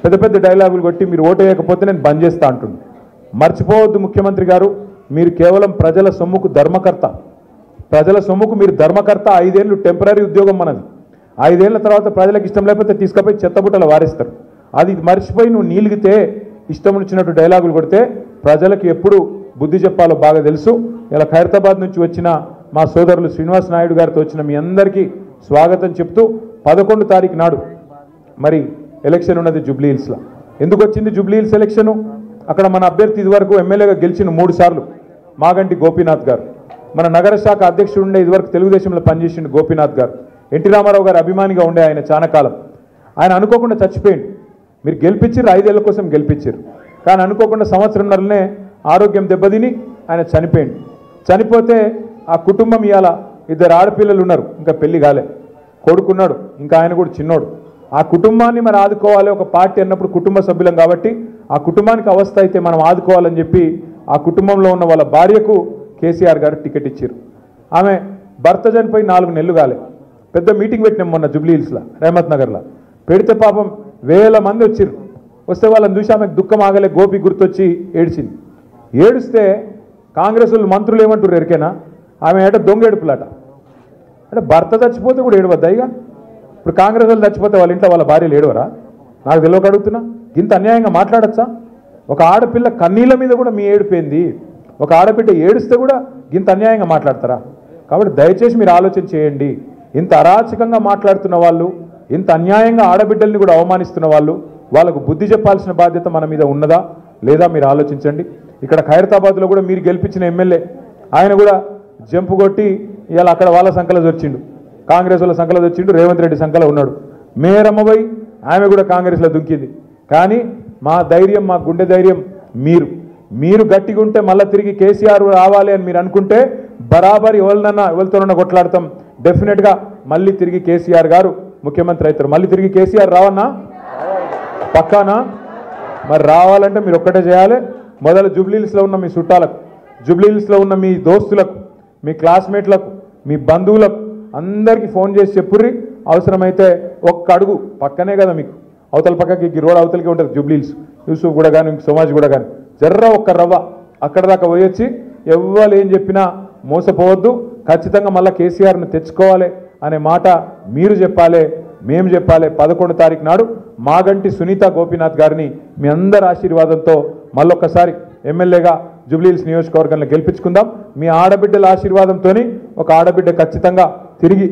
పెద్ద పెద్ద డైలాగులు కొట్టి మీరు ఓటేయకపోతే నేను బంద్ చేస్తా అంటుండు. మర్చిపోవద్దు ముఖ్యమంత్రి గారు, మీరు కేవలం ప్రజల సొమ్ముకు ధర్మకర్త. ప్రజల సొమ్ముకు మీరు ధర్మకర్త. 5 ఏళ్ళు టెంపరీ ఉద్యోగం మనది. 5 ఏళ్ల తర్వాత ప్రజలకు ఇష్టం లేకపోతే తీసుకుపోయి చెత్తబుట్టలు వారేస్తారు. అది మర్చిపోయి నువ్వు నీలిగితే, ఇష్టం వచ్చినట్టు డైలాగులు కొడితే ప్రజలకు ఎప్పుడు బుద్ధి చెప్పాలో బాగా తెలుసు. ఇలా ఖైరతాబాద్ నుంచి వచ్చిన మా సోదరులు శ్రీనివాస్ నాయుడు గారితో వచ్చిన మీ అందరికీ స్వాగతం చెప్తూ 11 తారీఖు నాడు మరి ఎలక్షన్ ఉన్నది జూబ్లీ హిల్స్లో. ఎందుకు వచ్చింది జూబ్లీ హిల్స్ ఎలక్షను? అక్కడ మన అభ్యర్థి ఇదివరకు ఎమ్మెల్యేగా గెలిచిన 3 సార్లు మాగంటి గోపీనాథ్ గారు, మన నగర శాఖ అధ్యక్షుడు ఉండే ఇదివరకు తెలుగుదేశంలో పనిచేసిండు గోపీనాథ్ గారు, ఎన్టీ రామారావు గారు అభిమానిగా ఉండే ఆయన చాలా కాలం. ఆయన అనుకోకుండా చచ్చిపోయింది. మీరు గెలిపించారు, 5 ఏళ్ల కోసం గెలిపించారు. కానీ అనుకోకుండా సంవత్సరంన్నరనే ఆరోగ్యం దెబ్బతిని ఆయన చనిపోయింది. చనిపోతే ఆ కుటుంబం ఇవాళ 2 ఆడపిల్లలు ఉన్నారు, ఇంకా పెళ్లి కాలే, కొడుకున్నాడు, ఇంకా ఆయన కూడా చిన్నోడు. ఆ కుటుంబాన్ని మరి ఆదుకోవాలి. ఒక పార్టీ అన్నప్పుడు కుటుంబ సభ్యులం కాబట్టి ఆ కుటుంబానికి అవస్థ అయితే మనం ఆదుకోవాలని చెప్పి ఆ కుటుంబంలో ఉన్న వాళ్ళ భార్యకు కేసీఆర్ గారు టికెట్ ఇచ్చారు. ఆమె భర్త చనిపోయి 4 నెలలు కాలే. పెద్ద మీటింగ్ పెట్టినాం మొన్న జూబ్లీ హిల్స్లో, రేమత్ నగర్లో. పెడితే పాపం 1000 మంది వచ్చారు. వస్తే వాళ్ళని చూసి ఆమెకు దుఃఖం ఆగలే, గోపి గుర్తొచ్చి ఏడ్చింది. ఏడుస్తే కాంగ్రెస్ వాళ్ళు మంత్రులు ఏమంటారు ఎరికేనా? ఆమె ఏట దొంగ ఏడుపులాట. అంటే భర్త చచ్చిపోతే కూడా ఏడవద్దా? ఇక ఇప్పుడు కాంగ్రెస్ వాళ్ళు చచ్చిపోతే వాళ్ళ ఇంట్లో వాళ్ళ భార్యలు ఏడవరా? నాకు తెలియక అడుగుతున్నా. ఇంత అన్యాయంగా మాట్లాడచ్చా? ఒక ఆడపిల్ల కన్నీళ్ళ మీద కూడా మీ ఏడిపోయింది. ఒక ఆడబిడ్డ ఏడుస్తే కూడా ఇంత అన్యాయంగా మాట్లాడతారా? కాబట్టి దయచేసి మీరు ఆలోచన చేయండి. ఇంత అరాచకంగా మాట్లాడుతున్న వాళ్ళు, ఇంత అన్యాయంగా ఆడబిడ్డల్ని కూడా అవమానిస్తున్న వాళ్ళు, వాళ్ళకు బుద్ధి చెప్పాల్సిన బాధ్యత మన మీద ఉన్నదా లేదా మీరు ఆలోచించండి. ఇక్కడ ఖైరతాబాద్లో కూడా మీరు గెలిపించిన ఎమ్మెల్యే ఆయన కూడా జంపు కొట్టి ఇవాళ అక్కడ వాళ్ళ సంఖ్యలో వచ్చిండు, కాంగ్రెస్ వాళ్ళ సంఖ్యలో వచ్చిండు, రేవంత్ రెడ్డి సంఖ్యలో ఉన్నాడు. మేయర్ అమ్మబోయి ఆమె కూడా కాంగ్రెస్లో దుంకింది. కానీ మా ధైర్యం, మా గుండె ధైర్యం మీరు గట్టిగా ఉంటే మళ్ళీ తిరిగి కేసీఆర్ రావాలి అని మీరు అనుకుంటే బరాబర్ ఎవరితోనన్నా కొట్లాడతాం. డెఫినెట్గా మళ్ళీ తిరిగి కేసీఆర్ గారు ముఖ్యమంత్రి అవుతారు. మళ్ళీ తిరిగి కేసీఆర్ రావన్నా? పక్కానా? మరి రావాలంటే మీరు ఒక్కటే చేయాలి. మొదలు జూబ్లీ హిల్స్లో ఉన్న మీ చుట్టాలకు, జూబ్లీ హిల్స్లో ఉన్న మీ దోస్తులకు, మీ క్లాస్మేట్లకు, మీ బంధువులకు అందరికీ ఫోన్ చేసి చెప్పుర్రి. అవసరమైతే ఒక్క అడుగు పక్కనే కదా మీకు, అవతల పక్కకి రోడ్ అవతలకి ఉంటుంది జూబ్లీ హిల్స్, యూసుఫ్ కూడా కానీ సోమాజ్ కూడా కానీ, జర్ర ఒక్క రవ్వ అక్కడ దాకా పోయొచ్చి ఎవ్వరు ఏం చెప్పినా మోసపోవద్దు. ఖచ్చితంగా మళ్ళీ కేసీఆర్ని తెచ్చుకోవాలి అనే మాట మీరు చెప్పాలి, మేము చెప్పాలి. 11 తారీఖు నాడు మాగంటి సునీత గోపీనాథ్ గారిని మీ అందరి ఆశీర్వాదంతో మళ్ళొక్కసారి ఎమ్మెల్యేగా జూబ్లీ హిల్స్ నియోజకవర్గంలో గెలిపించుకుందాం. మీ ఆడబిడ్డల ఆశీర్వాదంతో ఒక ఆడబిడ్డ ఖచ్చితంగా తిరిగి